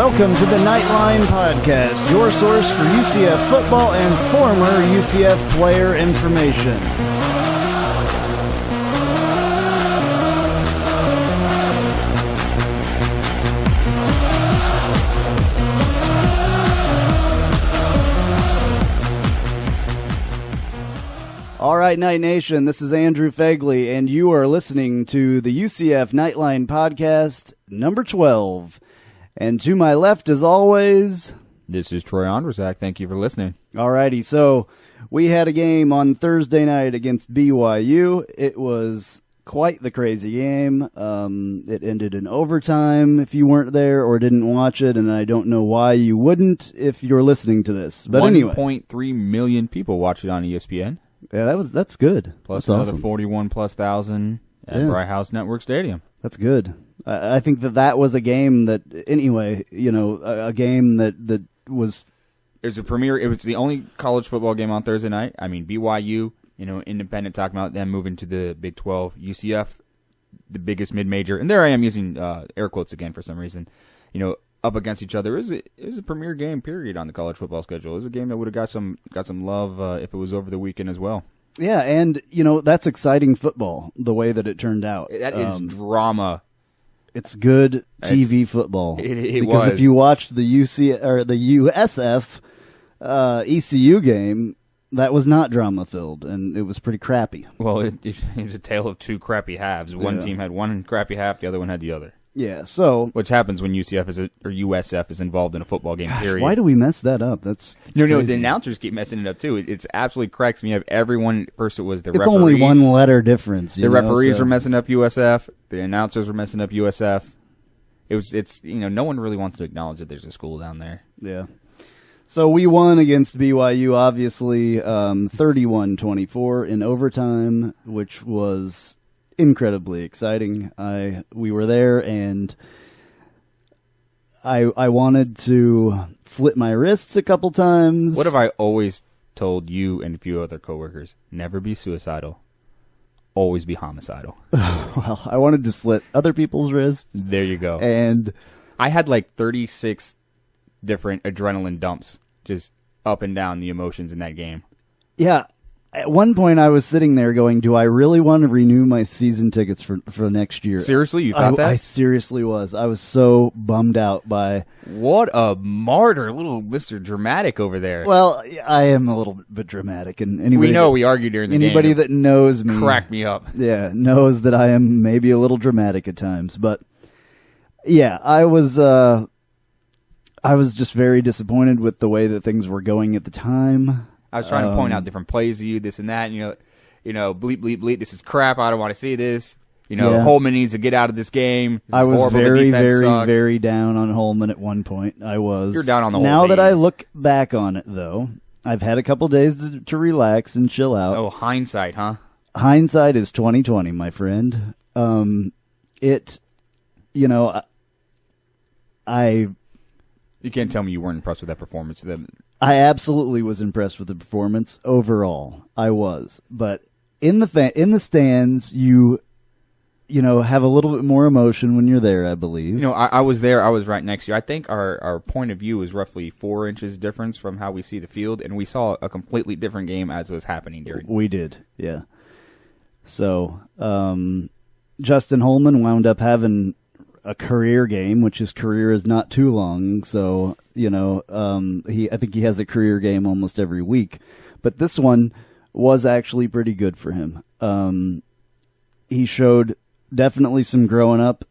Welcome to the Knightline Podcast, your source for UCF football and former UCF player information. All right, Night Nation, this is Andrew Phegley, and you are listening to the UCF Knightline Podcast, number 12. And to my left, as always, this is Troy Ondrizek. Thank you for listening. All righty, so we had a game on Thursday night against BYU. It was quite the crazy game. It ended in overtime if you weren't there or didn't watch it, and I don't know why you wouldn't if you're listening to this. But anyway, 1.3 million people watch it on ESPN. Yeah, that's good. Plus that's another awesome. 41,000 at Bright House Network Stadium. That's good. I think that was a game that, anyway, a game that was... It was a premiere. It was the only college football game on Thursday night. I mean, BYU, independent, talking about them moving to the Big 12. UCF, the biggest mid-major. And there I am using air quotes again for some reason. Up against each other. It was a premier game, period, on the college football schedule. It was a game that would have got some love if it was over the weekend as well. Yeah, and, that's exciting football, the way that it turned out. That is drama. It's good TV football. It because was. If you watched the USF ECU game, that was not drama-filled, and it was pretty crappy. Well, it was a tale of two crappy halves. One team had one crappy half, the other one had the other. Yeah, so... Which happens when USF is involved in a football game, period. Why do we mess that up? That's No, the announcers keep messing it up, too. It's absolutely cracks me up. Everyone, first it was the referees. It's only one letter difference. The referees were messing up USF. The announcers were messing up USF. It's no one really wants to acknowledge that there's a school down there. Yeah. So we won against BYU, obviously, 31-24 in overtime, which was... incredibly exciting. We were there, and I wanted to slit my wrists a couple times. What have I always told you and a few other coworkers? Never be suicidal. Always be homicidal. Well, I wanted to slit other people's wrists. There you go. And I had like 36 different adrenaline dumps just up and down the emotions in that game. Yeah. At one point, I was sitting there going, do I really want to renew my season tickets for next year? Seriously? You thought that? I seriously was. I was so bummed out by... What a martyr, little Mr. Dramatic over there. Well, I am a little bit dramatic. And anybody we argue during the game. Anybody that knows me... Crack me up. Yeah, knows that I am maybe a little dramatic at times. But, yeah, I was just very disappointed with the way that things were going at the time. I was trying to point out different plays to you, this and that, and bleep, bleep, bleep, this is crap, I don't want to see this. Holman needs to get out of this game. I was very, very, sucks. very down on Holman at one point. I was. You're down on the whole Now team. that I look back on it, though, I've had a couple days to relax and chill out. Oh, hindsight, huh? Hindsight is 20/20, my friend. You can't tell me you weren't impressed with that performance. I absolutely was impressed with the performance overall. I was, but in the stands, you have a little bit more emotion when you're there. I believe. I was there. I was right next to you. I think our point of view is roughly 4 inches difference from how we see the field, and we saw a completely different game as it was happening during. We did, yeah. So Justin Holman wound up having a career game, which his career is not too long. So, I think he has a career game almost every week. But this one was actually pretty good for him. He showed definitely some growing up,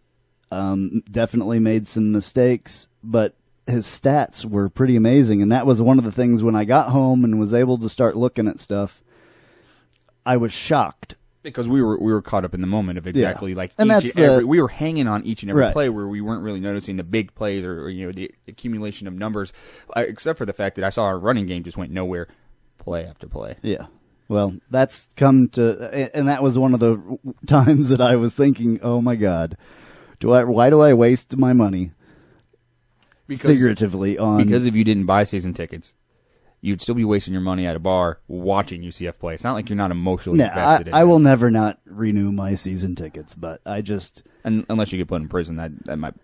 definitely made some mistakes, but his stats were pretty amazing. And that was one of the things when I got home and was able to start looking at stuff, I was shocked. Because we were caught up in the moment of exactly we were hanging on each and every play where we weren't really noticing the big plays or the accumulation of numbers, except for the fact that I saw our running game just went nowhere, play after play. Yeah, well, that's come to, and that was one of the times that I was thinking, oh my God, why do I waste my money? Figuratively on because if you didn't buy season tickets, you'd still be wasting your money at a bar watching UCF play. It's not like you're not emotionally invested in it. I will never not renew my season tickets, but I just... Unless you get put in prison, that might,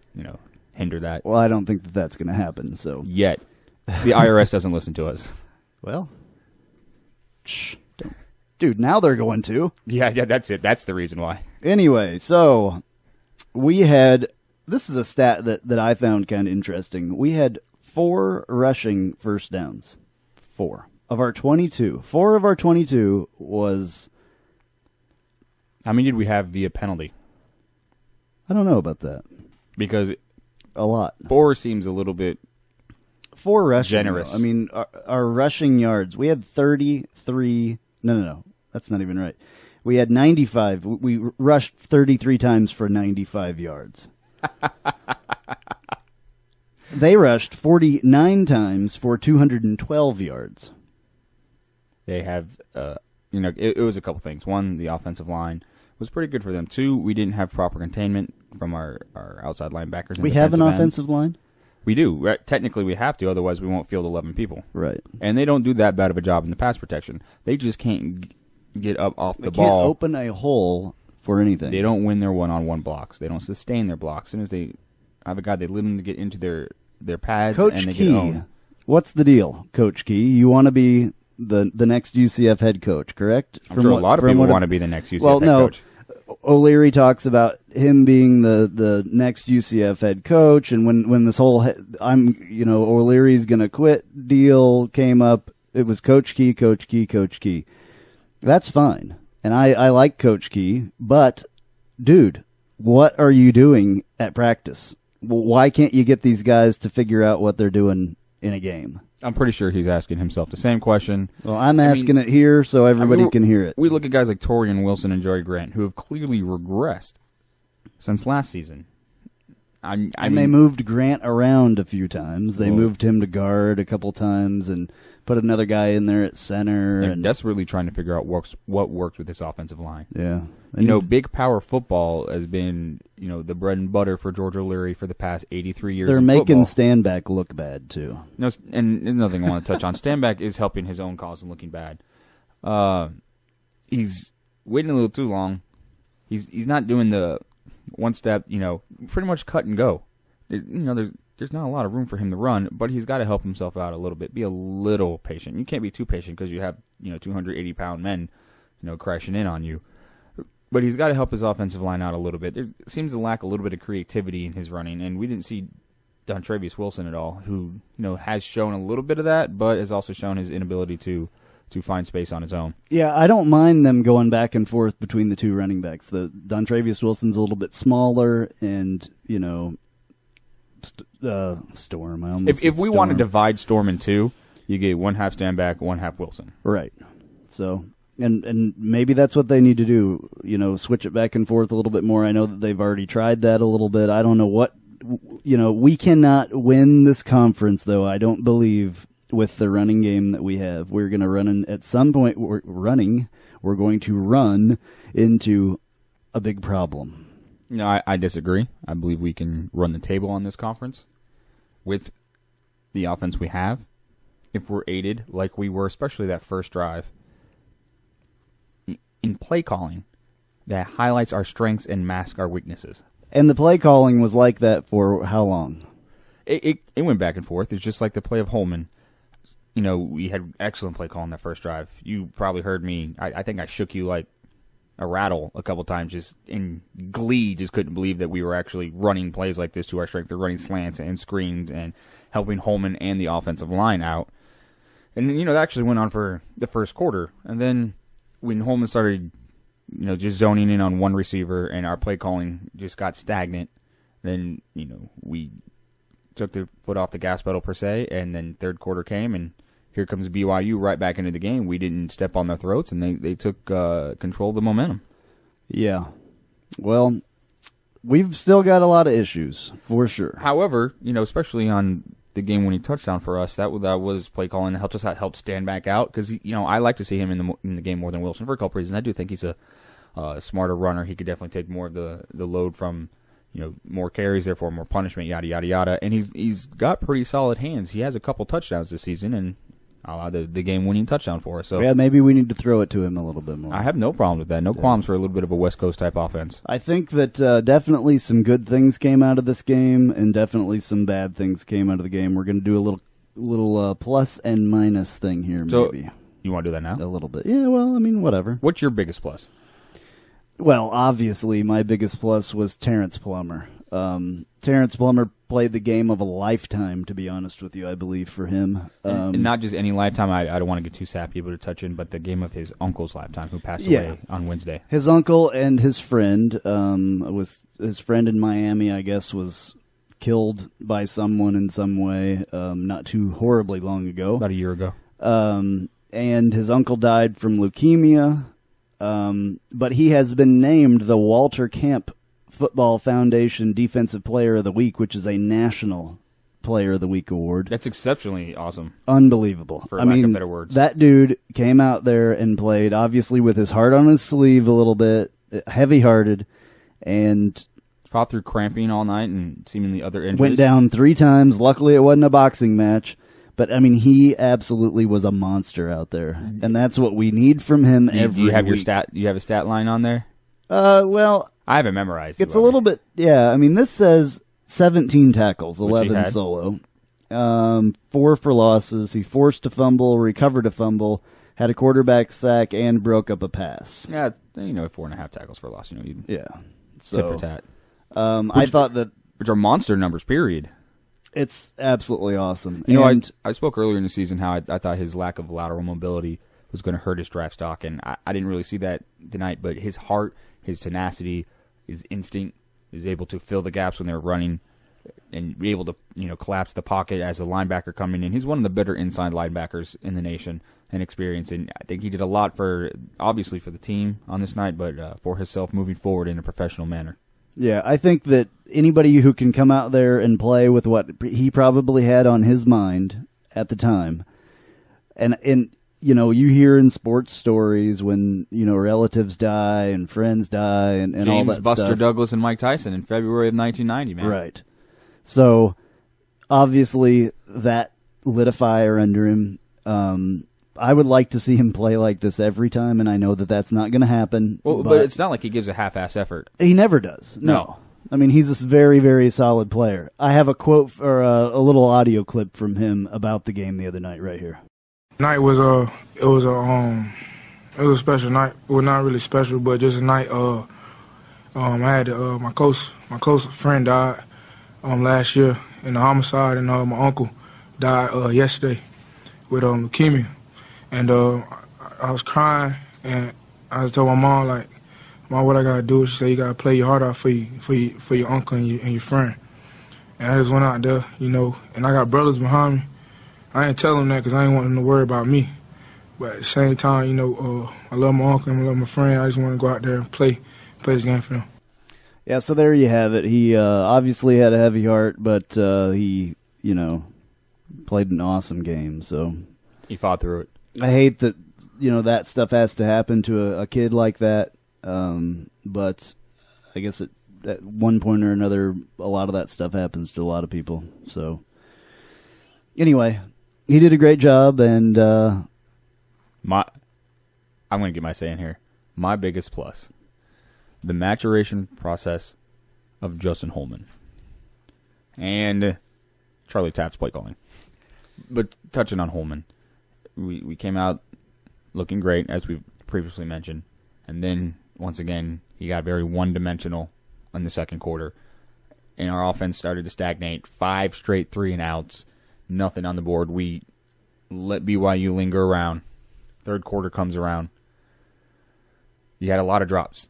hinder that. Well, I don't think that that's going to happen. So Yet. The IRS doesn't listen to us. Well, dude, now they're going to. Yeah, that's it. That's the reason why. Anyway, so we had, this is a stat that I found kind of interesting. We had 4 rushing first downs. 4 of our 22. 4 of our 22 was... How many did we have via penalty? I don't know about that. Because a lot. 4 seems a little bit 4 rushing. generous. Though. I mean, our rushing yards, we had 33. No. That's not even right. We had 95. We rushed 33 times for 95 yards. They rushed 49 times for 212 yards. They have, it was a couple things. 1, the offensive line was pretty good for them. 2, we didn't have proper containment from our outside linebackers. We have an offensive line? We do. Technically, we have to. Otherwise, we won't field 11 people. Right. And they don't do that bad of a job in the pass protection. They just can't get up off the ball. They can't open a hole for anything. They don't win their one-on-one blocks. They don't sustain their blocks. As soon as they have a guy, they let them to get into their pads. Coach and they Key, get owned. What's the deal, Coach Key? You want to be the next UCF head coach, correct? I'm sure a lot of people want to be the next UCF head coach. O'Leary talks about him being the next UCF head coach, and when this whole O'Leary's going to quit deal came up, it was Coach Key, Coach Key, Coach Key. That's fine, and I like Coach Key, but dude, what are you doing at practice? Why can't you get these guys to figure out what they're doing in a game? I'm pretty sure he's asking himself the same question. Well, I'm asking it here so everybody can hear it. We look at guys like Torian Wilson and Joey Grant, who have clearly regressed since last season. They moved Grant around a few times. They moved him to guard a couple times and put another guy in there at center. They're desperately trying to figure out what works with this offensive line. Yeah. Big power football has been, the bread and butter for George O'Leary for the past 83 years. They're making Standback look bad, too. No, and another thing I want to touch on. Standback is helping his own cause and looking bad. He's waiting a little too long. He's not doing the one step, pretty much cut and go. There's not a lot of room for him to run, but he's got to help himself out a little bit. Be a little patient. You can't be too patient because you have 280-pound men, crashing in on you. But he's got to help his offensive line out a little bit. There seems to lack a little bit of creativity in his running, and we didn't see Dontravius Wilson at all, who has shown a little bit of that, but has also shown his inability to find space on his own. Yeah, I don't mind them going back and forth between the two running backs. The Dontravius Wilson's a little bit smaller, and Storm. If we want to divide Storm in two, you get one half Standback, one half Wilson. Right. So, and maybe that's what they need to do. Switch it back and forth a little bit more. I know that they've already tried that a little bit. I don't know what. We cannot win this conference, though. I don't believe with the running game that we have. We're going to run at some point. We're going to run into a big problem. No, I disagree. I believe we can run the table on this conference with the offense we have if we're aided like we were, especially that first drive, in play calling that highlights our strengths and masks our weaknesses. And the play calling was like that for how long? It went back and forth. It's just like the play of Holman. We had excellent play calling that first drive. You probably heard me. I think I shook you like a rattle a couple times, just in glee. Just couldn't believe that we were actually running plays like this to our strength. They're running slants and screens and helping Holman and the offensive line out. And that actually went on for the first quarter. And then when Holman started, just zoning in on one receiver and our play calling just got stagnant, then we took the foot off the gas pedal per se. And then third quarter came, and here comes BYU right back into the game. We didn't step on their throats, and they took control of the momentum. Yeah. Well, we've still got a lot of issues, for sure. However, especially on the game when he touchdown for us, that was play calling that helped us out, helped Standback out, because I like to see him in the game more than Wilson for a couple reasons. I do think he's a smarter runner. He could definitely take more of the load from more carries, therefore more punishment, yada yada yada. And he's got pretty solid hands. He has a couple touchdowns this season, and allowed the game-winning touchdown for us. So yeah, maybe we need to throw it to him a little bit more. I have no problem with that. No qualms for a little bit of a West Coast type offense. I think that definitely some good things came out of this game, and definitely some bad things came out of the game. We're going to do a little plus and minus thing here, maybe. So, you want to do that now? A little bit. Yeah, well, I mean, whatever. What's your biggest plus? Well, obviously, my biggest plus was Terrence Plummer. Terrence Plummer played the game of a lifetime, to be honest with you, I believe, for him. And not just any lifetime. I don't want to get too sappy, but to touch in, but the game of his uncle's lifetime, who passed away on Wednesday. His uncle and his friend, was his friend in Miami, I guess, was killed by someone in some way not too horribly long ago. About a year ago. And his uncle died from leukemia, but he has been named the Walter Camp Football Foundation Defensive Player of the Week, which is a National Player of the Week award. That's exceptionally awesome. Unbelievable. For lack of better words. That dude came out there and played, obviously with his heart on his sleeve a little bit, heavy-hearted, and fought through cramping all night and seemingly other injuries. Went down 3 times. Luckily, it wasn't a boxing match. But, I mean, he absolutely was a monster out there. And that's what we need from him every week. Do you have your stat? You have a stat line on there? Well, I haven't memorized. It's a little bit, yeah. I mean, this says 17 tackles, 11 solo, 4 for losses. He forced a fumble, recovered a fumble, had a quarterback sack, and broke up a pass. Yeah, 4.5 tackles for a loss. Yeah. So, tit for tat. I thought that, which are monster numbers. Period. It's absolutely awesome. I spoke earlier in the season how I thought his lack of lateral mobility was going to hurt his draft stock, and I didn't really see that tonight. But his heart, his tenacity, his instinct is able to fill the gaps when they're running and be able to collapse the pocket as a linebacker coming in. He's one of the better inside linebackers in the nation and experience, and I think he did a lot obviously for the team on this night, but for himself moving forward in a professional manner. Yeah, I think that anybody who can come out there and play with what he probably had on his mind at the time, and you hear in sports stories when relatives die and friends die and James all that Buster stuff. Douglas and Mike Tyson in February of 1990, man. Right. So obviously that lit a fire under him. I would like to see him play like this every time, and I know that that's not going to happen. Well, but it's not like he gives a half-ass effort. He never does. No. I mean, he's a very, very solid player. I have a quote or a little audio clip from him about the game the other night right here. Night was a special night. Well, not really special, but just a night. I had my close friend died last year in a homicide, and my uncle died yesterday with leukemia. And I was crying, and I told my mom, like, Mom, what I gotta do? She said, you gotta play your heart out for your uncle and your friend. And I just went out there, and I got brothers behind me. I ain't tell them that because I ain't want them to worry about me. But at the same time, I love my uncle and I love my friend. I just want to go out there and play this game for them. Yeah, so there you have it. He obviously had a heavy heart, but he, played an awesome game. So he fought through it. I hate that, that stuff has to happen to a kid like that. But I guess at one point or another, a lot of that stuff happens to a lot of people. So anyway, he did a great job, and I'm going to get my say in here. My biggest plus, the maturation process of Justin Holman and Charlie Taft's play calling. But touching on Holman, we came out looking great, as we've previously mentioned, and then once again he got very one-dimensional in the second quarter, and our offense started to stagnate. 5 straight 3-and-outs, nothing on the board. We let BYU linger around. Third quarter comes around. You had a lot of drops.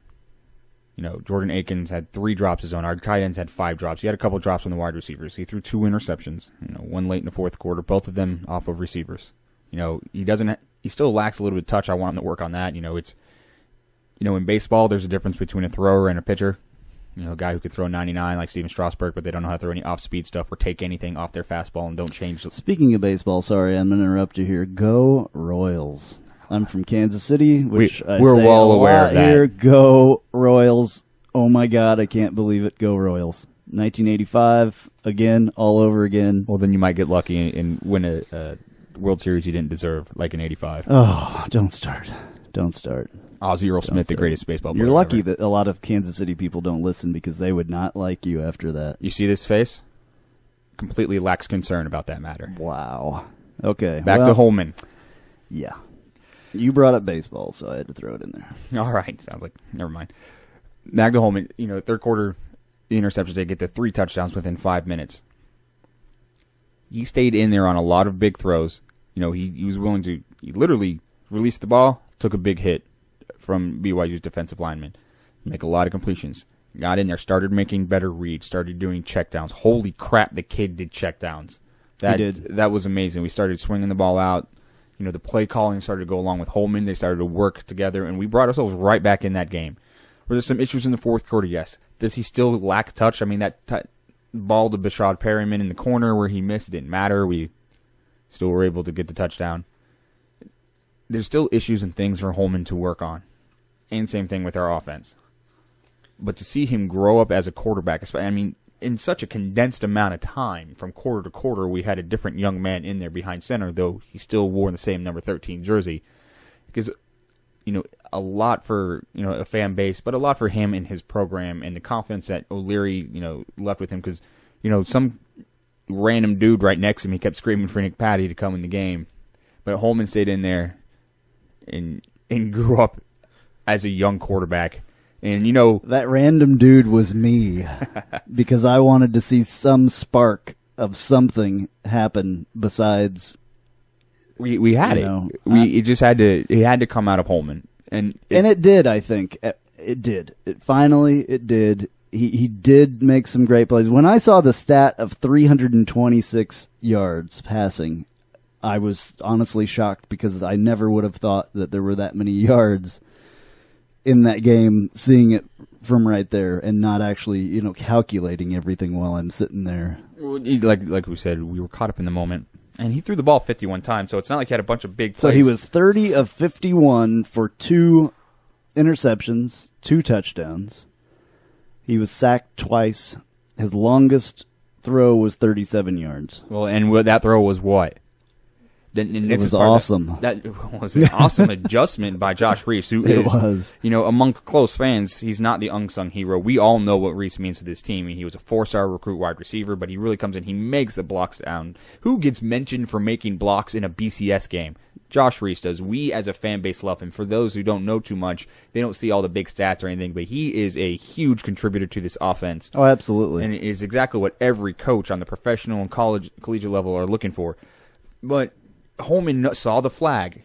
Jordan Akins had 3 drops his own. Our tight ends had 5 drops. He had a couple drops from the wide receivers. He threw 2 interceptions. One late in the fourth quarter, both of them off of receivers. He still lacks a little bit of touch. I want him to work on that. It's in baseball, there's a difference between a thrower and a pitcher. A guy who could throw 99 like Steven Strasburg, but they don't know how to throw any off-speed stuff or take anything off their fastball and don't change. Speaking of baseball, sorry, I'm going to interrupt you here. Go Royals. I'm from Kansas City, which we're well aware of that. Here. Go Royals. Oh, my God, I can't believe it. Go Royals. 1985, again, all over again. Well, then you might get lucky and win a World Series he didn't deserve, like in '85. Oh, don't start. Ozzie Earl Smith, the greatest baseball player. You're lucky ever. that a lot of Kansas City people don't listen because they would not like you after that. You see this face? Completely lacks concern about that matter. Wow. Okay. Back to Holman. Yeah. You brought up baseball, so I had to throw it in there. All right. Sounds like, never mind. Back to Holman. Third quarter, the interceptions, they get to 3 touchdowns within 5 minutes. He stayed in there on a lot of big throws. He was willing to, he literally released the ball, took a big hit from BYU's defensive lineman, make a lot of completions. Got in there, started making better reads, started doing checkdowns. Holy crap, the kid did checkdowns. He did. That was amazing. We started swinging the ball out. The play calling started to go along with Holman. They started to work together, and we brought ourselves right back in that game. Were there some issues in the fourth quarter? Yes. Does he still lack touch? I mean, that ball to Bashad Perryman in the corner where he missed, it didn't matter. We still were able to get the touchdown. There's still issues and things for Holman to work on. And same thing with our offense. But to see him grow up as a quarterback, I mean, in such a condensed amount of time, from quarter to quarter, we had a different young man in there behind center, though he still wore the same number 13 jersey. Because, a lot for, a fan base, but a lot for him and his program and the confidence that O'Leary, left with him. Because, some random dude right next to him, he kept screaming for Nick Patty to come in the game. But Holman stayed in there and grew up as a young quarterback. And, that random dude was me because I wanted to see some spark of something happen besides. We had it. It had to come out of Holman. And it did, I think. It did. It did. He did make some great plays. When I saw the stat of 326 yards passing, I was honestly shocked because I never would have thought that there were that many yards in that game, seeing it from right there and not actually, calculating everything while I'm sitting there. Like we said, we were caught up in the moment. And he threw the ball 51 times, so it's not like he had a bunch of big plays. So he was 30 of 51 for 2 interceptions, 2 touchdowns. He was sacked twice. His longest throw was 37 yards. Well, and that throw was what? It was awesome. That was an awesome adjustment by Josh Reese, who is, among close fans, he's not the unsung hero. We all know what Reese means to this team. He was a 4-star recruit wide receiver, but he really comes in. He makes the blocks down. Who gets mentioned for making blocks in a BCS game? Josh Reese does. We, as a fan base, love him. For those who don't know too much, they don't see all the big stats or anything, but he is a huge contributor to this offense. Oh, absolutely. And it is exactly what every coach on the professional and collegiate level are looking for. But Holman saw the flag,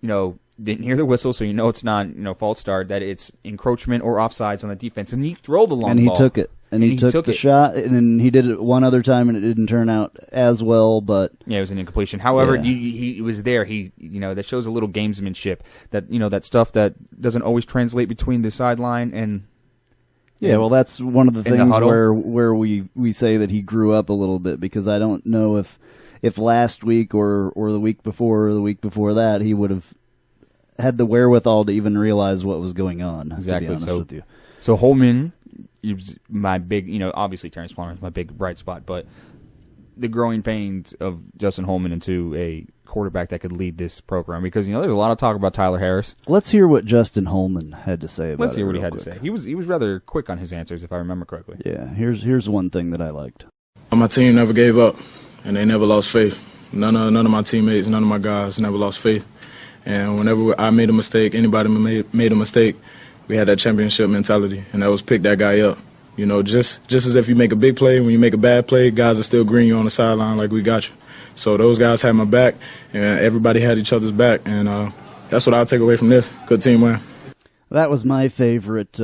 didn't hear the whistle, so it's not, false start, that it's encroachment or offsides on the defense, and he threw the long ball. And he took it. And he took the shot, and then he did it one other time, and it didn't turn out as well, but... Yeah, it was an incompletion. However, he was there. That shows a little gamesmanship, that stuff that doesn't always translate between the sideline and... Yeah, well, that's one of the things where we say that he grew up a little bit, because I don't know if last week or the week before or the week before that, he would have had the wherewithal to even realize what was going on. Exactly. To be honest with you. So Holman is my big, obviously Terrence Palmer is my big bright spot, but the growing pains of Justin Holman into a quarterback that could lead this program, because there's a lot of talk about Tyler Harris. Let's hear what Justin Holman had to say about it. Let's hear what he had to say. He was rather quick on his answers, if I remember correctly. Yeah, here's one thing that I liked. My team never gave up, and they never lost faith. None of my teammates, none of my guys never lost faith. And whenever I made a mistake, anybody made a mistake, we had that championship mentality, and that was pick that guy up. Just as if you make a big play, when you make a bad play, guys are still greeting you on the sideline like we got you. So those guys had my back, and everybody had each other's back, and that's what I'll take away from this. Good team win. That was my favorite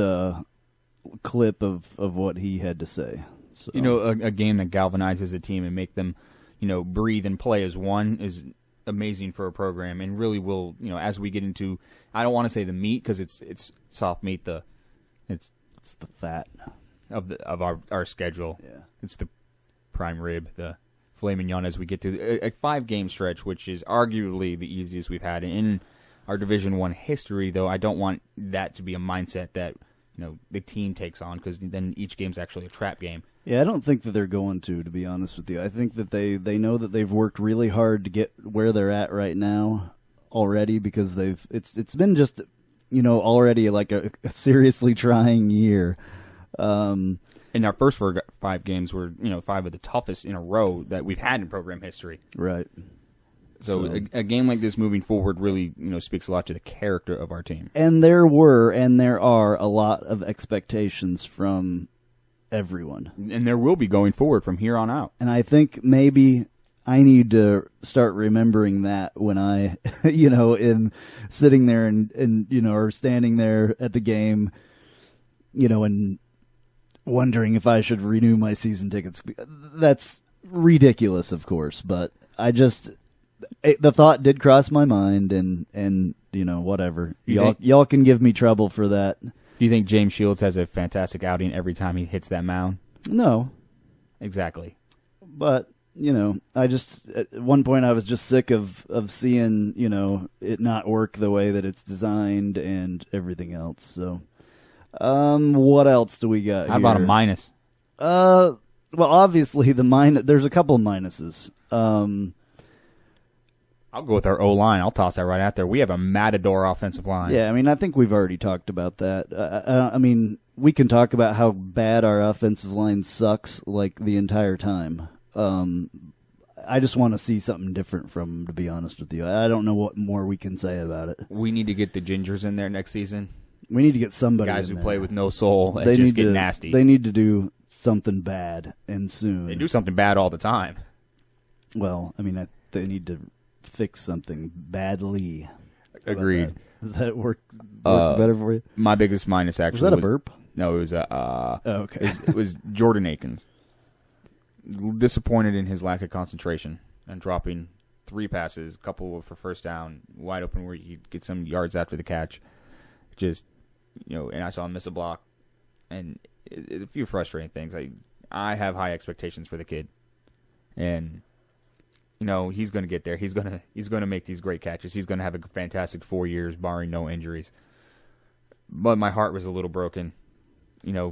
clip of what he had to say. So. A game that galvanizes a team and make them, breathe and play as one is amazing for a program, and really will, as we get into, I don't want to say the meat because it's soft meat, it's the fat of our schedule. Yeah, it's the prime rib, the filet mignon, as we get to a 5-game stretch, which is arguably the easiest we've had in our Division I history. Though I don't want that to be a mindset that the team takes on, because then each game's actually a trap game. Yeah, I don't think that they're going to be honest with you. I think that they know that they've worked really hard to get where they're at right now already, because it's been just, already like a seriously trying year. And our first 5 games were, 5 of the toughest in a row that we've had in program history. Right. So a game like this moving forward really, speaks a lot to the character of our team. And there are a lot of expectations from everyone. And there will be going forward from here on out. And I think maybe I need to start remembering that when I, in sitting there and or standing there at the game, and wondering if I should renew my season tickets. That's ridiculous, of course, but the thought did cross my mind, and whatever. Y'all can give me trouble for that. Do you think James Shields has a fantastic outing every time he hits that mound? No. Exactly. But, I just, at one point I was just sick of seeing, it not work the way that it's designed and everything else. So, what else do we got How about a minus? Well, obviously there's a couple minuses. I'll go with our O-line. I'll toss that right out there. We have a matador offensive line. Yeah, I think we've already talked about that. We can talk about how bad our offensive line sucks like the entire time. I just want to see something different from them, to be honest with you. I don't know what more we can say about it. We need to get the Gingers in there next season. We need to get somebody guys in who there. play with no soul and just get nasty. They need to do something bad, and soon. They do something bad all the time. Well, they need to fix something badly. Agreed. Does that work better for you? My biggest minus actually was that a burp? No, it was okay. it was Jordan Akins. Disappointed in his lack of concentration and dropping 3 passes, a couple for first down, wide open where he'd get some yards after the catch. Just, and I saw him miss a block, and a few frustrating things. I have high expectations for the kid, and he's going to get there. He's going to make these great catches. He's going to have a fantastic 4 years, barring no injuries. But my heart was a little broken,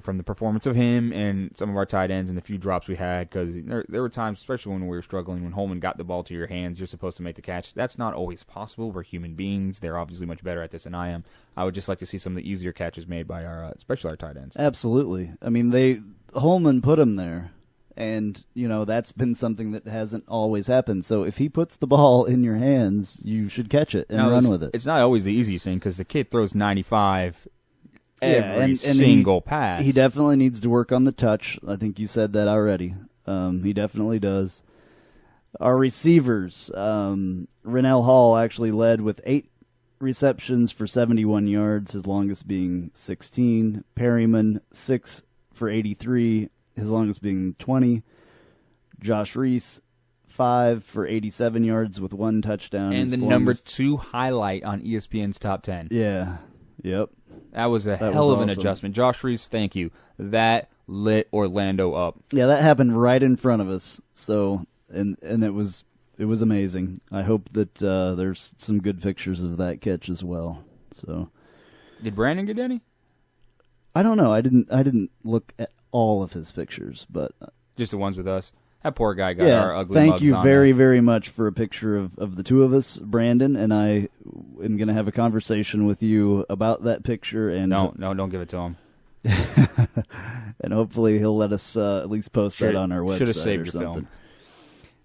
from the performance of him and some of our tight ends and the few drops we had, because there were times, especially when we were struggling, when Holman got the ball to your hands, you're supposed to make the catch. That's not always possible. We're human beings. They're obviously much better at this than I am. I would just like to see some of the easier catches made by especially our tight ends. Absolutely. Holman put him there. And, that's been something that hasn't always happened. So if he puts the ball in your hands, you should catch it and run with it. It's not always the easiest thing, because the kid throws 95 every and single pass. He definitely needs to work on the touch. I think you said that already. He definitely does. Our receivers, Rennell Hall actually led with 8 receptions for 71 yards, his longest being 16. Perryman, 6 for 83, his longest being 20. Josh Reese, 5 for 87 yards with 1 touchdown. And the number 2 highlight on ESPN's top 10. Yeah. Yep. That was a hell of an adjustment. Josh Reese, thank you. That lit Orlando up. Yeah, that happened right in front of us. So, and it was amazing. I hope that there's some good pictures of that catch as well. So, did Brandon get any? I don't know. I didn't look at all of his pictures, but just the ones with us. That poor guy got our ugly mugs on. Thank you very, very much for a picture of the two of us, Brandon, and I am going to have a conversation with you about that picture. And don't give it to him. And hopefully he'll let us at least post that on our website. Should have saved your something. film,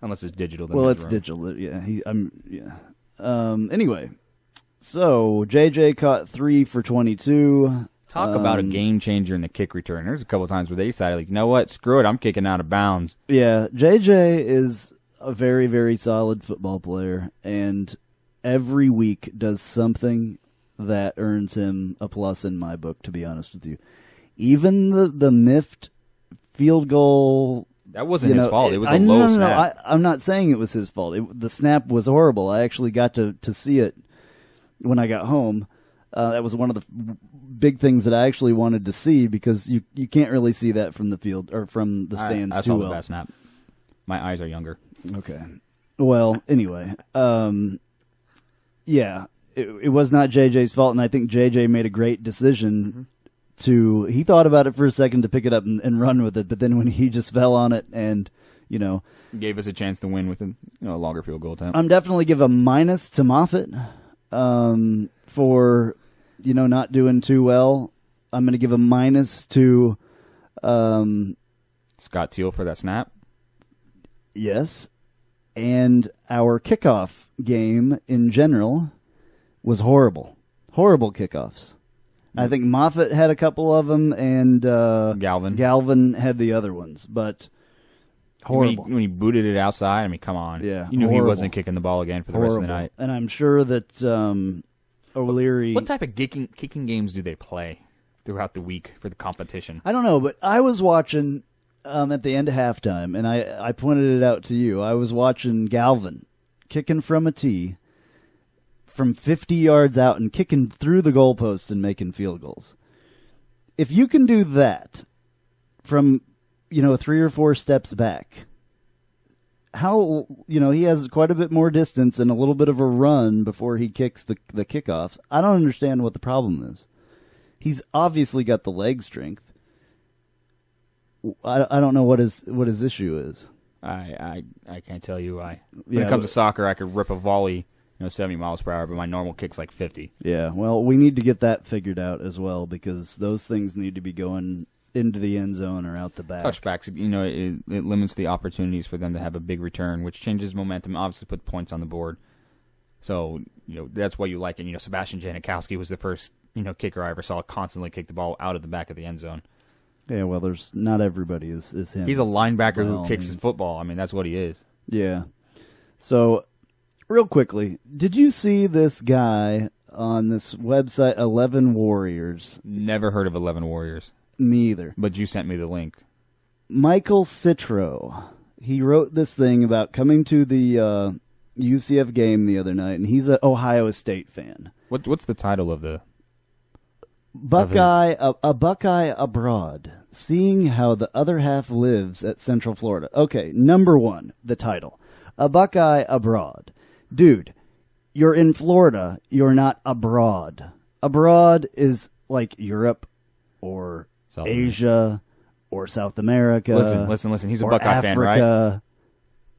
unless it's digital. Well, it's digital. Yeah, Anyway, so JJ caught 3 for 22. Talk about a game changer in the kick return. There's a couple of times where they decided, you know what, screw it, I'm kicking out of bounds. Yeah, JJ is a very, very solid football player, and every week does something that earns him a plus in my book, to be honest with you. Even the miffed field goal... That wasn't his fault. It was a low snap. No, I'm not saying it was his fault. The snap was horrible. I actually got to see it when I got home. That was one of the big things that I actually wanted to see, because you can't really see that from the field or from the stands I too saw well. the best snap. My eyes are younger. Okay. Well, anyway, yeah, it was not JJ's fault, and I think JJ made a great decision he thought about it for a second to pick it up and run with it, but then when he just fell on it and, gave us a chance to win with a longer field goal attempt. I'm definitely give a minus to Moffitt for, not doing too well. I'm going to give a minus to Scott Teal for that snap. Yes. And our kickoff game in general was horrible. Horrible kickoffs. I think Moffitt had a couple of them, and Galvin had the other ones, but horrible. When he booted it outside, I mean, come on. Yeah, you knew horrible. He wasn't kicking the ball again for the rest of the night. And I'm sure that O'Leary... What type of kicking games do they play throughout the week for the competition? I don't know, but I was watching at the end of halftime, and I pointed it out to you. I was watching Galvin kicking from a tee from 50 yards out and kicking through the goalposts and making field goals. If you can do that from, 3 or 4 steps back, how, he has quite a bit more distance and a little bit of a run before he kicks the kickoffs. I don't understand what the problem is. He's obviously got the leg strength. I don't know what his issue is. I can't tell you why. When it comes to soccer, I could rip a volley 70 miles per hour, but my normal kick's like 50. Yeah, well, we need to get that figured out as well, because those things need to be going into the end zone or out the back. Touchbacks, it limits the opportunities for them to have a big return, which changes momentum, obviously put points on the board. So, that's why you like it. Sebastian Janikowski was the first, kicker I ever saw constantly kick the ball out of the back of the end zone. Yeah, well, there's not everybody is him. He's a linebacker who kicks his football. I mean, that's what he is. Yeah. So, real quickly, did you see this guy on this website, 11 Warriors? Never heard of 11 Warriors. Me either. But you sent me the link. Michael Citro. He wrote this thing about coming to the UCF game the other night, and he's an Ohio State fan. What's the title of the... Buckeye, a Buckeye abroad, seeing how the other half lives at Central Florida. Okay, number 1, the title. A Buckeye abroad. Dude, you're in Florida, you're not abroad. Abroad is like Europe or South Asia or South America. Listen. He's a or Buckeye fan, right? Africa.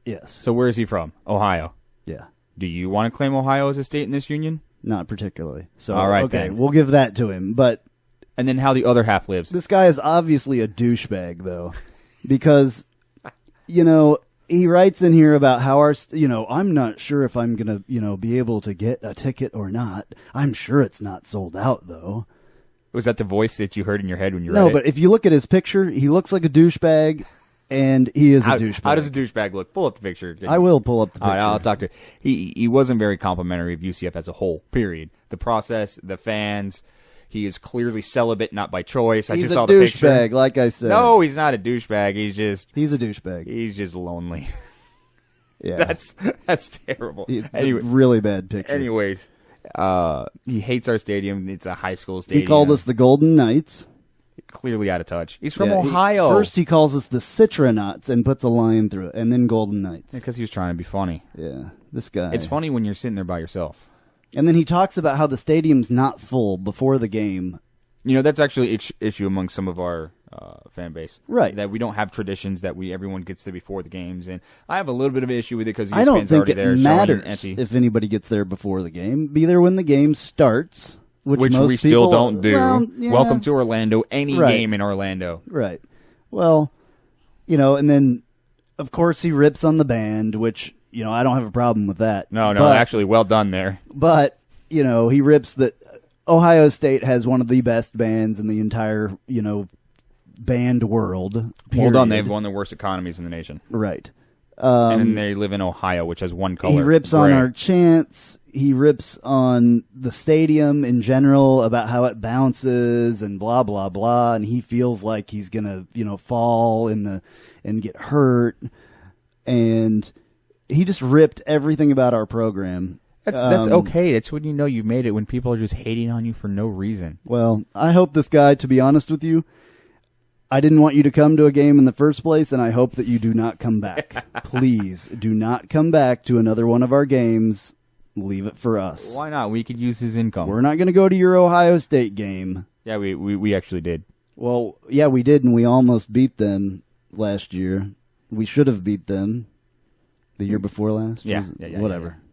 Yes. So where is he from? Ohio. Yeah. Do you want to claim Ohio as a state in this union? Not particularly. So, all right, okay, then. We'll give that to him. But and then how the other half lives. This guy is obviously a douchebag, though, because, he writes in here about how I'm not sure if I'm going to, be able to get a ticket or not. I'm sure it's not sold out, though. Was that the voice that you heard in your head when you read No, it? but if you look at his picture, he looks like a douchebag, and he is a douchebag. How does a douchebag look? Pull up the picture. I will pull up the picture. All right, I'll talk to you. He wasn't very complimentary of UCF as a whole, period. The process, the fans, he is clearly celibate, not by choice. I just saw the picture. He's a douchebag, like I said. No, he's not a douchebag. He's a douchebag. He's just lonely. Yeah. That's terrible. It's a really bad picture. Anyways, he hates our stadium. It's a high school stadium. He called us the Golden Knights. Clearly out of touch. He's from Ohio. First he calls us the Citronauts and puts a line through it, and then Golden Knights. Because he was trying to be funny. Yeah, this guy. It's funny when you're sitting there by yourself. And then he talks about how the stadium's not full before the game. That's actually an issue among some of our fan base. Right. That we don't have traditions that everyone gets there before the games. And I have a little bit of an issue with it because I don't think it matters if anybody gets there before the game. Be there when the game starts. Which most we still don't do. Well, yeah. Welcome to Orlando. Any game in Orlando. Right. Well, and then, of course, he rips on the band, which, I don't have a problem with that. No, actually, well done there. But, he rips that Ohio State has one of the best bands in the entire, band world. Period. Well done. They have one of the worst economies in the nation. Right. And then they live in Ohio, which has one color. He rips on our chants. He rips on the stadium in general about how it bounces and blah, blah, blah. And he feels like he's going to, fall and get hurt. And he just ripped everything about our program. That's okay. That's when you know you made it, when people are just hating on you for no reason. Well, I hope this guy, to be honest with you, I didn't want you to come to a game in the first place, and I hope that you do not come back. Please, do not come back to another one of our games. Leave it for us. Why not? We could use his income. We're not going to go to your Ohio State game. Yeah, we actually did. Well, yeah, we did, and we almost beat them last year. We should have beat them the year before last. Yeah, whatever. Yeah.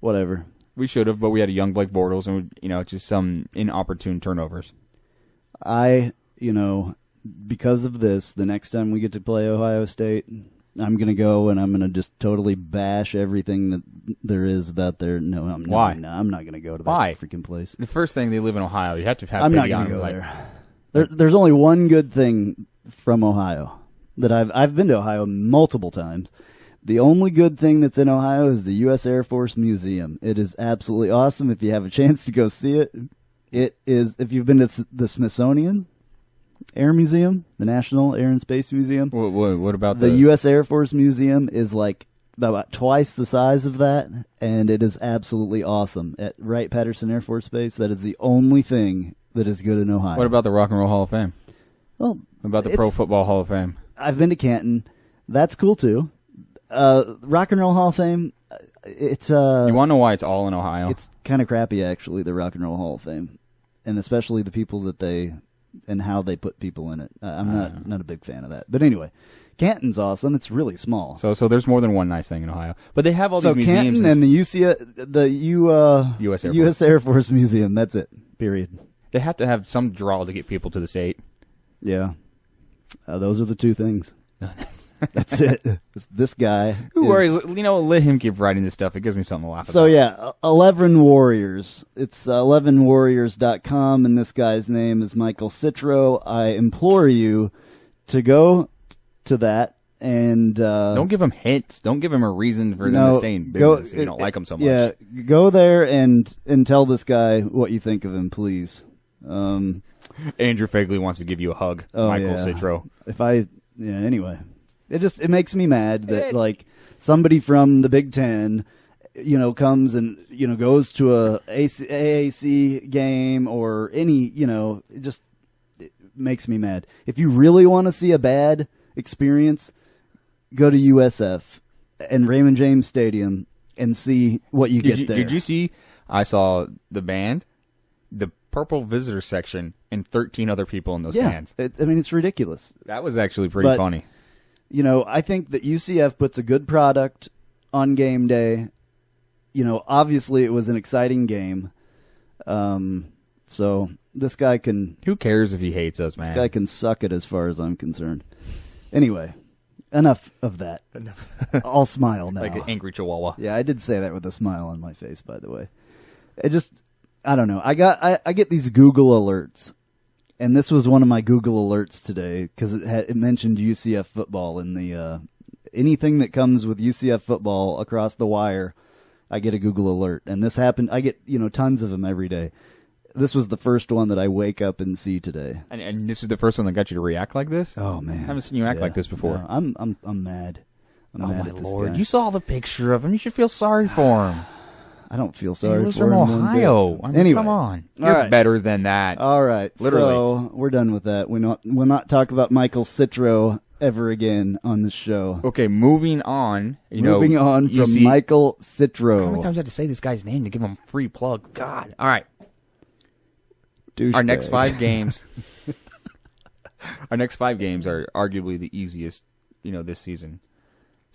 Whatever. We should have, but we had a young Blake Bortles, and just some inopportune turnovers. Because of this, the next time we get to play Ohio State, I'm going to go and I'm going to just totally bash everything that there is about their. No, I'm not. Why? No, I'm not going to go to that Why? freaking place. The first thing, they live in Ohio. You have to have. I'm not going to go there. There's only one good thing from Ohio that I've been to Ohio multiple times. The only good thing that's in Ohio is the U.S. Air Force Museum. It is absolutely awesome. If you have a chance to go see it, it is. If you've been to the Smithsonian Air Museum, the National Air and Space Museum, what about the U.S. Air Force Museum? Is like about twice the size of that, and it is absolutely awesome at Wright-Patterson Air Force Base. That is the only thing that is good in Ohio. What about the Rock and Roll Hall of Fame? Well, what about the Pro Football Hall of Fame? I've been to Canton. That's cool too. Rock and Roll Hall of Fame. It's you want to know why it's all in Ohio? It's kind of crappy, actually. The Rock and Roll Hall of Fame, and especially the people that they and how they put people in it. I'm not a big fan of that. But anyway, Canton's awesome. It's really small. So there's more than one nice thing in Ohio, but they have all these museums. Canton and the U.S. Air Force Museum. That's it. Period. They have to have some draw to get people to the state. Yeah, those are the two things. That's it. This guy. Who worries? Let him keep writing this stuff. It gives me something to laugh about. So, yeah, 11 Warriors. It's 11warriors.com, and this guy's name is Michael Citro. I implore you to go to that and... don't give him hints. Don't give him a reason for them to stay in business if you don't like him so much. Yeah, go there and tell this guy what you think of him, please. Andrew Phegley wants to give you a hug. Michael Citro. Anyway... It makes me mad that somebody from the Big Ten, comes and goes to a AAC game or any, it makes me mad. If you really want to see a bad experience, go to USF and Raymond James Stadium and see what you get there. Did you see? I saw the band, the purple visitor section, and 13 other people in those bands. It's ridiculous. That was actually pretty funny. I think that UCF puts a good product on game day. Obviously it was an exciting game. So this guy can... Who cares if he hates us, man? This guy can suck it as far as I'm concerned. Anyway, enough of that. I'll smile now. Like an angry chihuahua. Yeah, I did say that with a smile on my face, by the way. I don't know. I get these Google alerts. And this was one of my Google alerts today because it mentioned UCF football in the anything that comes with UCF football across the wire, I get a Google alert. And this happened. I get tons of them every day. This was the first one that I wake up and see today. And this is the first one that got you to react like this? Oh man, I haven't seen you act like this before. No, I'm mad. I'm mad at this Lord! guy. You saw the picture of him. You should feel sorry for him. I don't feel sorry for him. He was from Ohio. Anyway, come on. You're better than that. All right. Literally. So we're done with that. We'll not talk about Michael Citro ever again on the show. Okay, moving on. Moving on from Michael Citro. How many times do I have to say this guy's name to give him a free plug? God. All right. Douchebag. Our next 5 games. Our next 5 games are arguably the easiest, this season.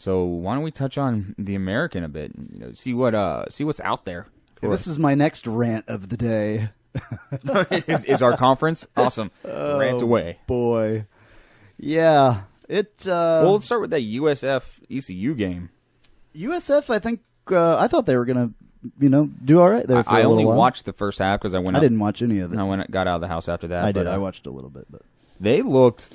So why don't we touch on the American a bit? See what's out there. This is my next rant of the day. is our conference awesome? Rant away, boy. Yeah, well, let's start with that USF ECU game. USF, I think. I thought they were gonna, do all right there. For I a only while. watched the first half because I didn't watch any of it. I got out of the house after that. I did. I watched a little bit, but they looked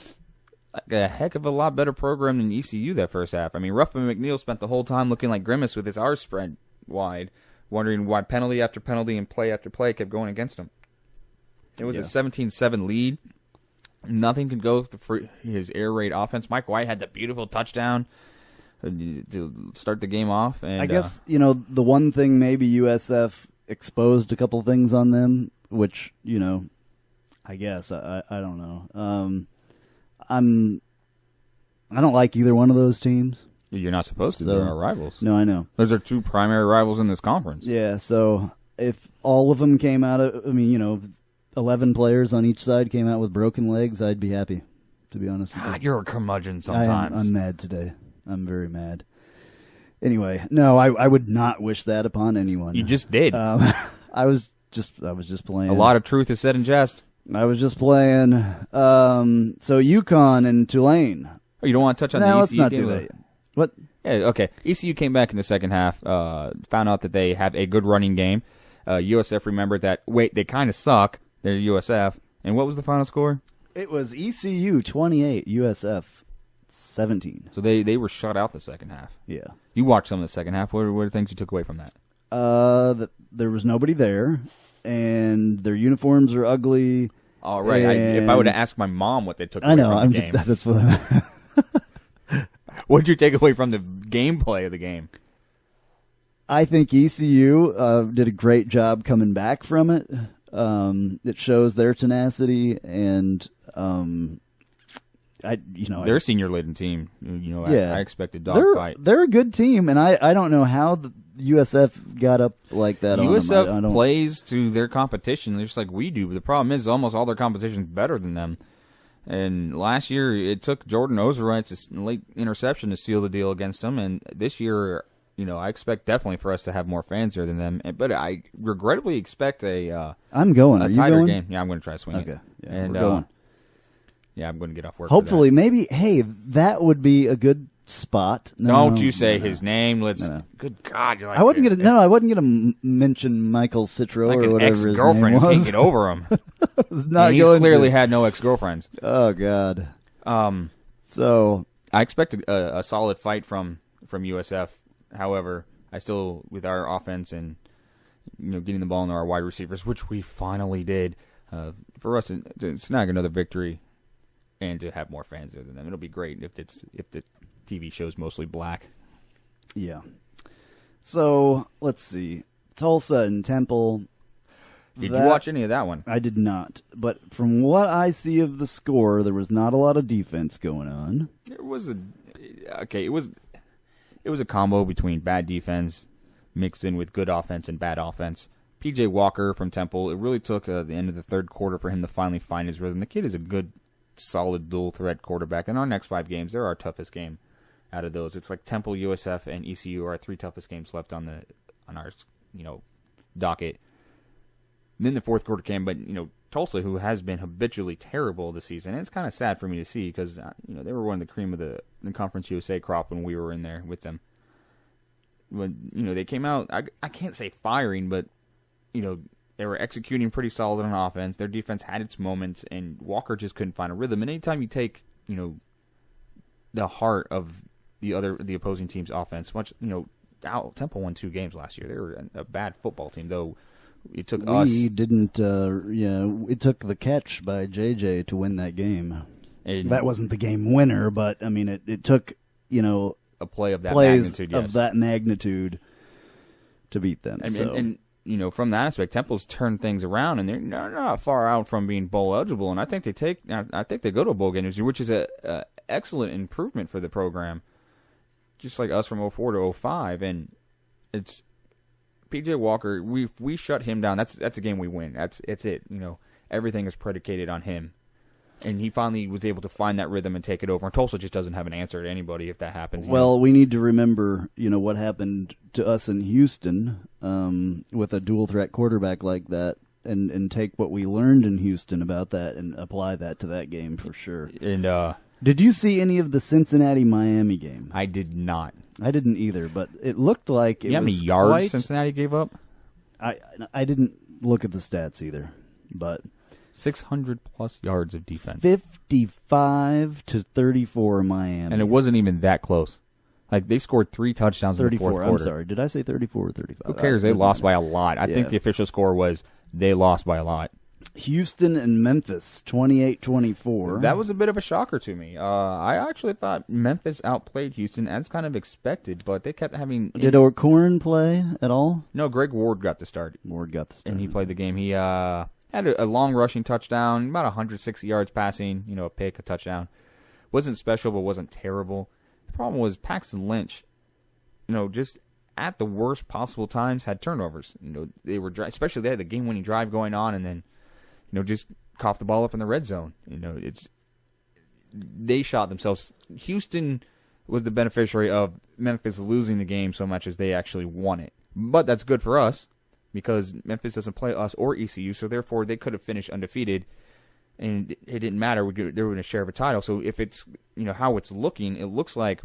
like a heck of a lot better program than ECU that first half. I mean, Ruffin McNeil spent the whole time looking like Grimace with his R's spread wide, wondering why penalty after penalty and play after play kept going against him. It was a 17-7 lead. Nothing could go for his air raid offense. Mike White had the beautiful touchdown to start the game off. And I guess, the one thing maybe USF exposed a couple things on them, which, I guess, I don't know. I don't like either one of those teams. You're not supposed to. They're our rivals. No, I know. Those are 2 primary rivals in this conference. Yeah, so if all of them came out of, 11 players on each side came out with broken legs, I'd be happy, to be honest with you. You're a curmudgeon sometimes. I'm mad today. I'm very mad. Anyway, no, I would not wish that upon anyone. You just did. I was just playing. A lot of truth is said in jest. I was just playing. So UConn and Tulane. Oh, you don't want to touch on the let's ECU not game? do that. What? Yeah, okay. ECU came back in the second half, found out that they have a good running game. USF remembered that, wait, they kind of suck. They're USF. And what was the final score? It was ECU 28, USF 17. So they were shut out the second half. Yeah. You watched some of the second half. What are the things you took away from that? There was nobody there, and their uniforms are ugly. All right. If I would have asked my mom what they took away I know, from the game. that's what What did you take away from the gameplay of the game? I think ECU did a great job coming back from it. It shows their tenacity, and their senior laden team. Yeah, I expected dogfight. They're a good team, and I don't know how the USF got up like that. USF on them. plays to their competition just like we do. But the problem is almost all their competition is better than them. And last year it took Jordan Ozerite's late interception to seal the deal against them, and this year, I expect definitely for us to have more fans there than them. But I regrettably expect I'm going. a Are you tighter going? game. Yeah, I'm going to try to swing it. Okay. Yeah, and we're going. Yeah, I'm going to get off work. Hopefully, maybe. Hey, that would be a good spot. Don't you say his name? No. Good God! You're like, I wasn't gonna mention Michael Citro like or an whatever his ex-girlfriend name who was. can't get over him. Not he's going clearly to. had no ex-girlfriends. Oh God. So I expect a solid fight from USF. However, I still, with our offense and getting the ball into our wide receivers, which we finally did, for us to snag another victory and to have more fans there than them, it'll be great if the TV show's mostly black. Yeah. So let's see, Tulsa and Temple. Did you watch any of that one? I did not, but from what I see of the score, there was not a lot of defense going on. It was a combo between bad defense mixed in with good offense and bad offense. P.J. Walker from Temple, it really took the end of the third quarter for him to finally find his rhythm. The kid is a good, solid dual-threat quarterback. In our next 5 games, they're our toughest game out of those. It's like Temple, USF, and ECU are our 3 toughest games left on our docket. And then the fourth quarter came, but Tulsa, who has been habitually terrible this season, and it's kind of sad for me to see because they were one of the cream of the Conference USA crop when we were in there with them. When they came out, I can't say firing, but they were executing pretty solid on offense. Their defense had its moments, and Walker just couldn't find a rhythm. And anytime you take the heart of the opposing team's offense, Temple won 2 games last year. They were a bad football team, though. It took us. We didn't. It took the catch by JJ to win that game. And that wasn't the game winner, but I mean, it took a play of that plays magnitude. Yes. of that magnitude to beat them. And from that aspect, Temple's turned things around, and they're not far out from being bowl eligible. And I think they go to a bowl game this year, which is a excellent improvement for the program. Just like us from 04 to 05, and it's. P.J. Walker, we shut him down. That's a game we win. It's it. Everything is predicated on him, and he finally was able to find that rhythm and take it over. And Tulsa just doesn't have an answer to anybody if that happens. Well, we need to remember, what happened to us in Houston with a dual threat quarterback like that, and take what we learned in Houston about that and apply that to that game for sure. And did you see any of the Cincinnati-Miami game? I did not. I didn't either, but it looked like it was how many yards Cincinnati gave up? I didn't look at the stats either, but 600-plus yards of defense. 55 to 34 Miami. And it wasn't even that close. Like, they scored 3 touchdowns in the fourth quarter. I'm sorry. Did I say 34 or 35? Who cares? They lost by a lot. I think the official score was they lost by a lot. Houston and Memphis, 28-24. That was a bit of a shocker to me. I actually thought Memphis outplayed Houston as kind of expected, but they kept having... Did O'Corn play at all? No, Greg Ward got the start. And he played the game. He had a long rushing touchdown, about 160 yards passing, a pick, a touchdown. Wasn't special, but wasn't terrible. The problem was Paxton Lynch, just at the worst possible times had turnovers. They were, especially they had the game-winning drive going on, and then just cough the ball up in the red zone. They shot themselves. Houston was the beneficiary of Memphis losing the game so much as they actually won it. But that's good for us because Memphis doesn't play us or ECU, so therefore they could have finished undefeated, and it didn't matter. They were going to share of a title. So if it's how it's looking, it looks like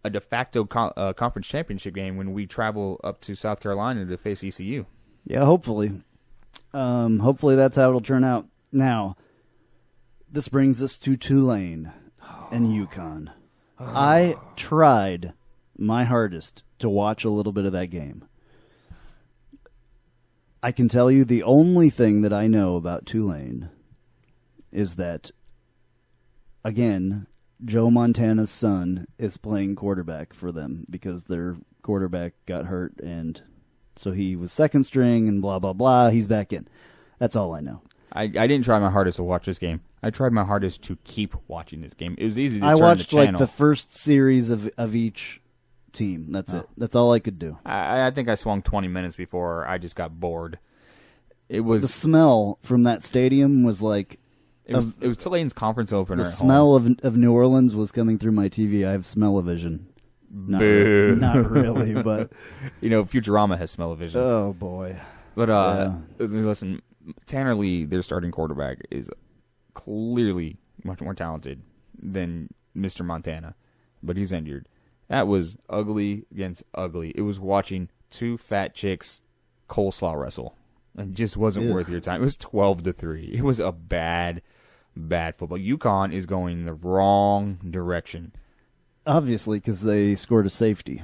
a de facto conference championship game when we travel up to South Carolina to face ECU. Yeah, hopefully. Hopefully that's how it'll turn out. Now, this brings us to Tulane and UConn. I tried my hardest to watch a little bit of that game. I can tell you the only thing that I know about Tulane is that, again, Joe Montana's son is playing quarterback for them because their quarterback got hurt, and so he was second string and blah, blah, blah. He's back in. That's all I know. I didn't try my hardest to watch this game. I tried my hardest to keep watching this game. It was easy to turn the channel. I watched like the first series of each team. That's it. That's all I could do. I think I swung 20 minutes before I just got bored. It was the smell from that stadium was like it was Tulane's conference opener. The smell of New Orleans was coming through my TV. I have smell-o-vision. Not really, but Futurama has smell-o-vision. Oh boy. But listen, Tanner Lee, their starting quarterback, is clearly much more talented than Mr. Montana, but he's injured. That was ugly against ugly. It was watching two fat chicks coleslaw wrestle. It just wasn't worth your time. It was 12-3. It was a bad football. UConn is going the wrong direction. Obviously, because they scored a safety.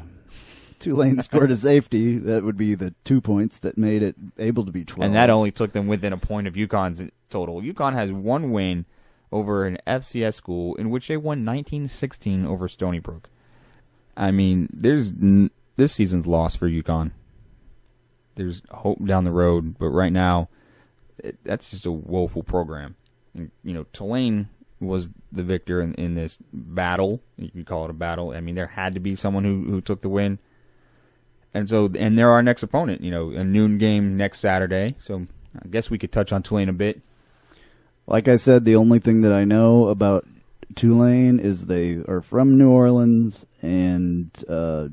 Tulane scored a safety. That would be the 2 points that made it able to be 12. And that only took them within a point of UConn's total. UConn has one win over an FCS school in which they won 19-16 over Stony Brook. I mean, this season's lost for UConn. There's hope down the road, but right now, that's just a woeful program. And, Tulane was the victor in this battle. You could call it a battle. I mean, there had to be someone who took the win. And they're our next opponent, a noon game next Saturday. So I guess we could touch on Tulane a bit. Like I said, the only thing that I know about Tulane is they are from New Orleans, and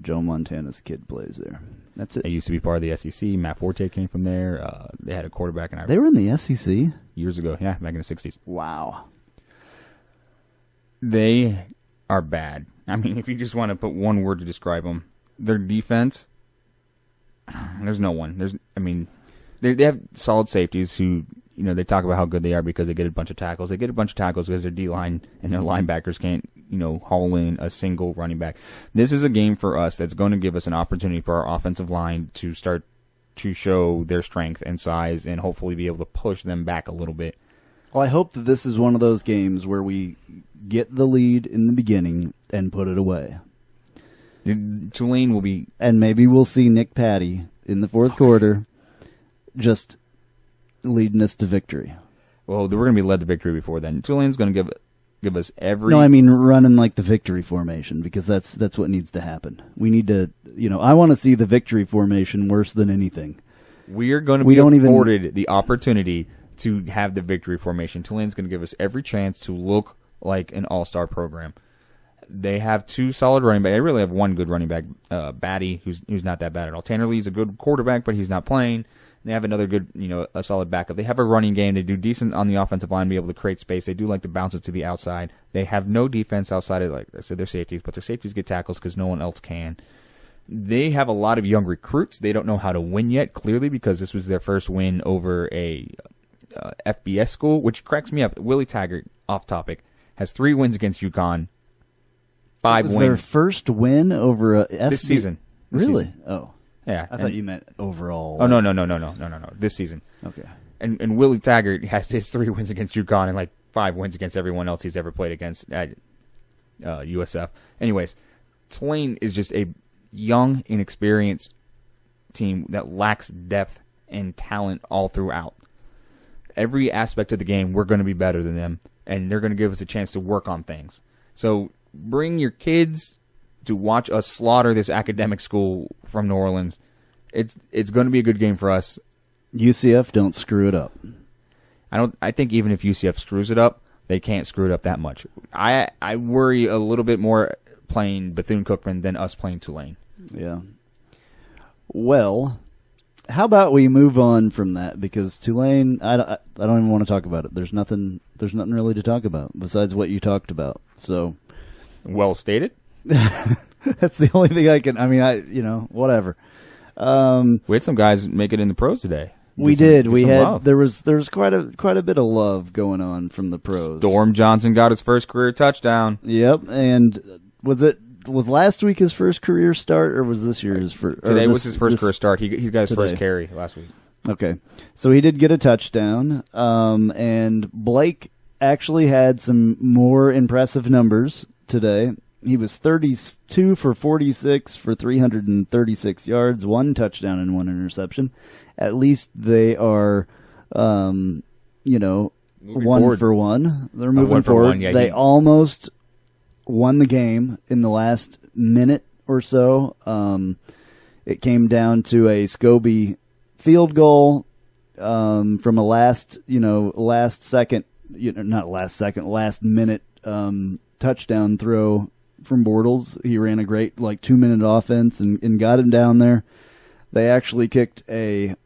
Joe Montana's kid plays there. That's it. They used to be part of the SEC. Matt Forte came from there. They had a quarterback. They were in the SEC? Years ago, yeah, back in the 60s. Wow. They are bad. I mean, if you just want to put one word to describe them, their defense, there's no one. They have solid safeties who, they talk about how good they are because they get a bunch of tackles. They get a bunch of tackles because their D-line and their linebackers can't, haul in a single running back. This is a game for us that's going to give us an opportunity for our offensive line to start to show their strength and size and hopefully be able to push them back a little bit. Well, I hope that this is one of those games where we get the lead in the beginning and put it away. Tulane will be... And maybe we'll see Nick Patty in the fourth quarter just leading us to victory. Well, we're going to be led to victory before then. Tulane's going to give us every... No, I mean running like the victory formation, because that's what needs to happen. We need to, I want to see the victory formation worse than anything. We are going to be afforded the opportunity to have the victory formation. Tulane's going to give us every chance to look like an all-star program. They have two solid running backs. They really have one good running back, Batty, who's not that bad at all. Tanner Lee's a good quarterback, but he's not playing. They have another good, a solid backup. They have a running game. They do decent on the offensive line, be able to create space. They do like to bounce it to the outside. They have no defense outside of, like I said, their safeties, but their safeties get tackles because no one else can. They have a lot of young recruits. They don't know how to win yet, clearly, because this was their first win over a FBS school, which cracks me up. Willie Taggart, off topic, has 3 wins against UConn. 5 wins. Their first win over a FBS? This season. Really? Oh. Yeah. I thought you meant overall. Oh, no. This season. Okay. And Willie Taggart has his 3 wins against UConn and like 5 wins against everyone else he's ever played against at USF. Anyways, Tulane is just a young, inexperienced team that lacks depth and talent all throughout. Every aspect of the game, we're going to be better than them, and they're going to give us a chance to work on things. So bring your kids to watch us slaughter this academic school from New Orleans. It's going to be a good game for us. UCF, don't screw it up. I think even if UCF screws it up, they can't screw it up that much. I worry a little bit more playing Bethune-Cookman than us playing Tulane. Yeah. Well, how about we move on from that, because Tulane, I don't even want to talk about it. There's nothing really to talk about besides what you talked about. So, well stated. That's the only thing I can. I mean, whatever. We had some guys make it in the pros today. We did. We had love. There was quite a bit of love going on from the pros. Storm Johnson got his first career touchdown. Yep, and was last week his first career start, or was this year his first? Today was his first career start. He got his first carry last week. Okay, so he did get a touchdown, and Blake actually had some more impressive numbers today. He was 32 for 46 for 336 yards, 1 touchdown and 1 interception. At least they are, one forward. for one. They're moving forward. One, yeah, they almost won the game in the last minute or so. It came down to a Scobie field goal from a last minute touchdown throw from Bortles. He ran a great 2-minute offense and got him down there. They actually kicked a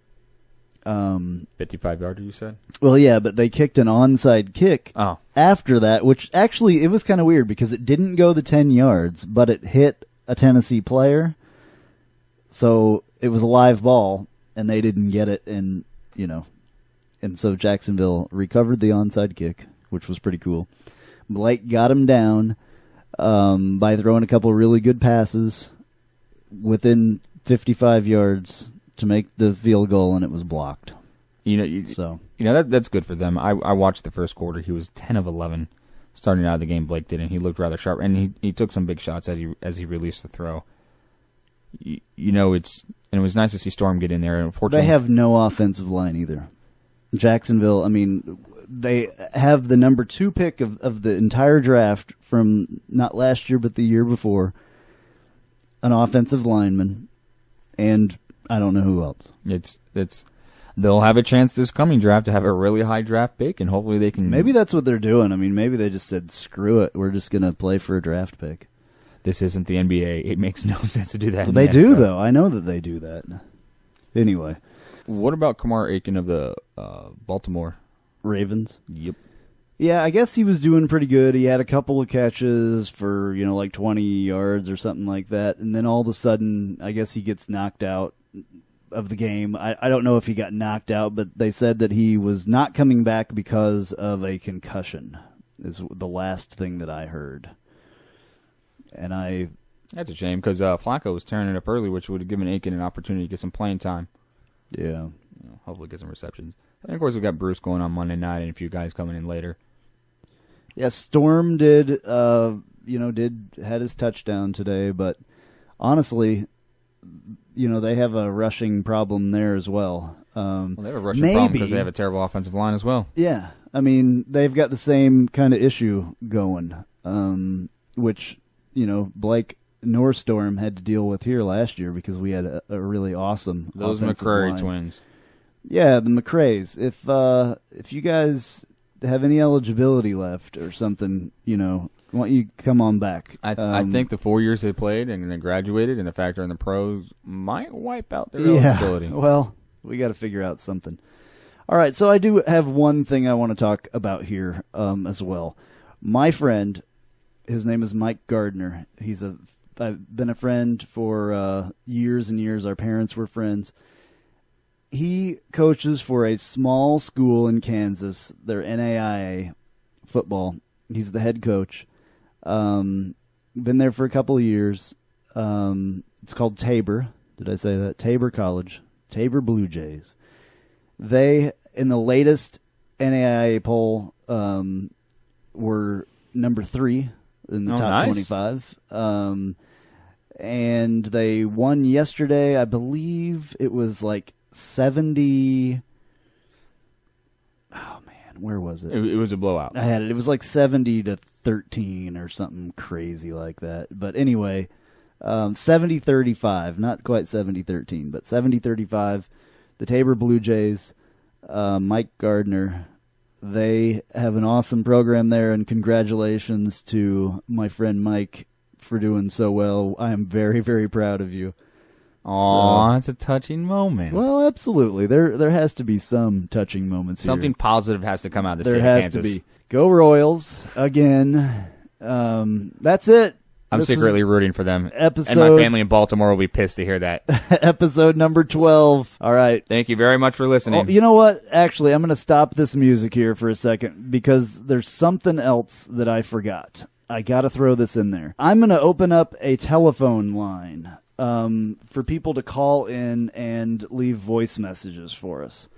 55-yarder, you said? Well, yeah, but they kicked an onside kick after that, which actually it was kind of weird because it didn't go the 10 yards, but it hit a Tennessee player. So it was a live ball, and they didn't get it, and so Jacksonville recovered the onside kick, which was pretty cool. Blake got him down by throwing a couple really good passes within 55 yards to make the field goal, and it was blocked. That's good for them. I watched the first quarter. He was 10 of 11 starting out of the game. Blake did, and he looked rather sharp, and he took some big shots as he released the throw. It was nice to see Storm get in there. Unfortunately, they have no offensive line either. Jacksonville, I mean, they have the number 2 pick of the entire draft from not last year but the year before, an offensive lineman, and I don't know who else. They'll have a chance this coming draft to have a really high draft pick, and hopefully they can. Maybe that's what they're doing. I mean, maybe they just said, "Screw it, we're just going to play for a draft pick." This isn't the NBA. It makes no sense to do that. Well, they do, though. I know that they do that. Anyway, what about Kamar Aiken of the Baltimore Ravens? Yep. Yeah, I guess he was doing pretty good. He had a couple of catches for 20 yards or something like that, and then all of a sudden, I guess he gets knocked out of the game. I don't know if he got knocked out, but they said that he was not coming back because of a concussion, is the last thing that I heard. And that's a shame, because Flacco was tearing it up early, which would have given Aiken an opportunity to get some playing time. Yeah. Hopefully get some receptions. And, of course, we've got Bruce going on Monday night and a few guys coming in later. Yeah, Storm had his touchdown today, but honestly, they have a rushing problem there as well. They have a rushing problem because they have a terrible offensive line as well. Yeah, I mean, they've got the same kind of issue going, which, Blake nor Storm had to deal with here last year because we had a really awesome those offensive McCrary line. twins. Yeah, the McCrays. If you guys have any eligibility left or something, why don't you come on back? I think the 4 years they played and then graduated and the fact they're in the pros might wipe out their eligibility. Well, we got to figure out something. All right, so I do have one thing I want to talk about here as well. My friend, his name is Mike Gardner. I've been a friend for years and years. Our parents were friends. He coaches for a small school in Kansas. They're NAIA football. He's the head coach. Been there for a couple of years. It's called Tabor. Did I say that? Tabor College. Tabor Blue Jays. They, in the latest NAIA poll, were number 3 in the top 25. And they won yesterday. I believe it was 70. Oh man, where was it? It was a blowout. I had it. It was 70-13 or something crazy like that. But anyway, 70-35, not quite 70-13, but 70-35. The Tabor Blue Jays, Mike Gardner, They have an awesome program there, and congratulations to my friend Mike for doing so well. I am very, very proud of you. Aw, it's a touching moment. Well, absolutely. There has to be some touching moments here. Something positive has to come out of this There state of has to Kansas. be. Go Royals again. That's it. I'm This secretly rooting for them. And episode- my family in Baltimore will be pissed to hear that. Episode number 12. All right. Thank you very much for listening. Oh, you know what? Actually, I'm going to stop this music here for a second because there's something else that I forgot. I got to throw this in there. I'm going to open up a telephone line for people to call in and leave voice messages for us.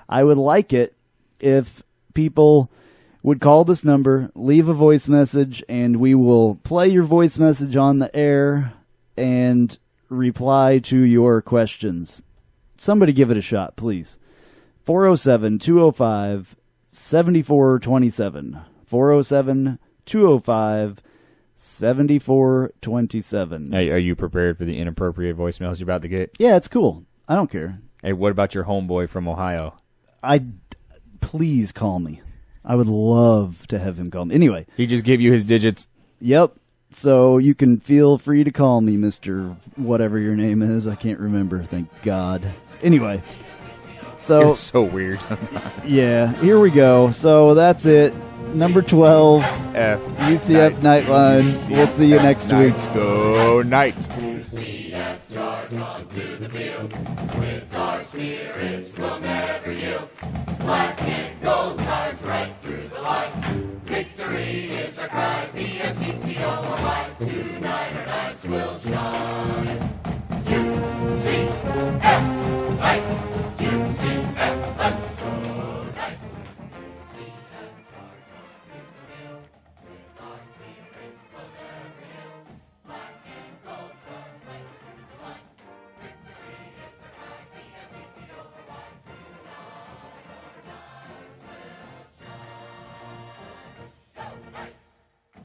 I would like it if people would call this number, leave a voice message, and we will play your voice message on the air and reply to your questions. Somebody give it a shot, please. 407-205-7427. 407-205-7427. Hey, are you prepared for the inappropriate voicemails you're about to get? Yeah, it's cool. I don't care. Hey, what about your homeboy from Ohio? Please call me. I would love to have him call me. Anyway. He just gave you his digits. Yep. So you can feel free to call me, Mr. whatever your name is. I can't remember. Thank God. Anyway. So You're so weird sometimes. yeah, here we go. So that's it. Number 12. UCF Knightline. We'll see you next week. Go Knights. UCF charge onto the field with our spirits will never